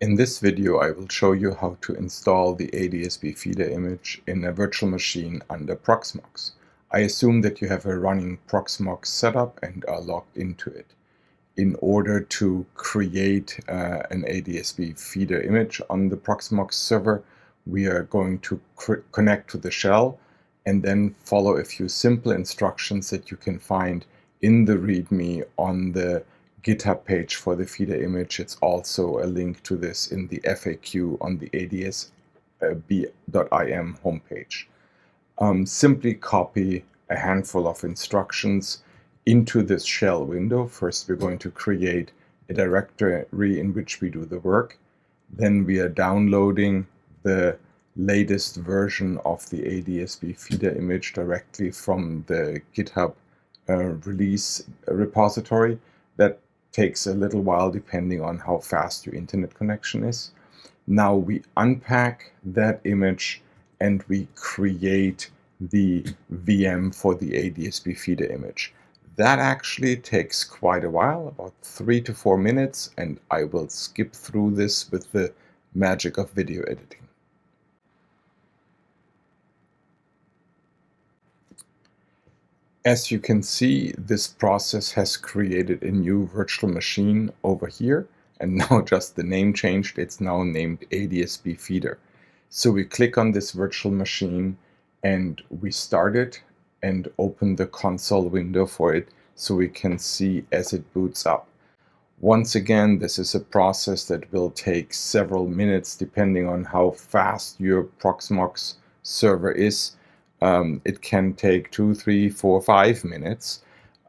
In this video, I will show you how to install the adsb feeder image in a virtual machine under ProxMox. I assume that you have a running ProxMox setup and are logged into it. In order to create an adsb feeder image on the ProxMox server, we are going to connect to the shell and then follow a few simple instructions that you can find in the README on the GitHub page for the feeder image. It's also a link to this in the FAQ on the adsb.im homepage. Simply copy a handful of instructions into this shell window. First, we're going to create a directory in which we do the work. Then we are downloading the latest version of the adsb feeder image directly from the GitHub release repository. That takes a little while depending on how fast your internet connection is. Now we unpack that image and we create the VM for the adsb feeder image. That actually takes quite a while, about 3 to 4 minutes, and I will skip through this with the magic of video editing. As you can see, this process has created a new virtual machine over here, and now just the name changed. It's now named adsb feeder. So we click on this virtual machine and we start it and open the console window for it so we can see as it boots up. Once again, this is a process that will take several minutes depending on how fast your ProxMox server is. It can take 2, 3, 4, 5 minutes.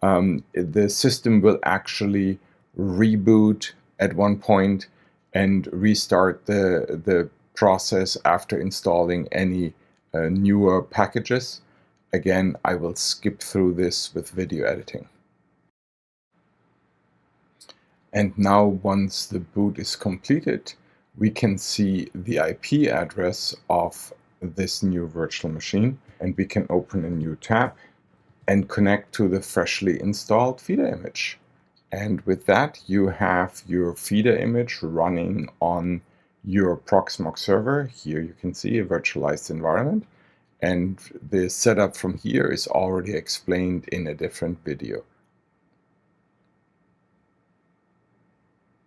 The system will actually reboot at one point and restart the process after installing any newer packages. Again, I will skip through this with video editing. And now, once the boot is completed, we can see the IP address of this new virtual machine, and we can open a new tab and connect to the freshly installed feeder image. And with that, you have your feeder image running on your ProxMox server. Here you can see a virtualized environment, and the setup from here is already explained in a different video.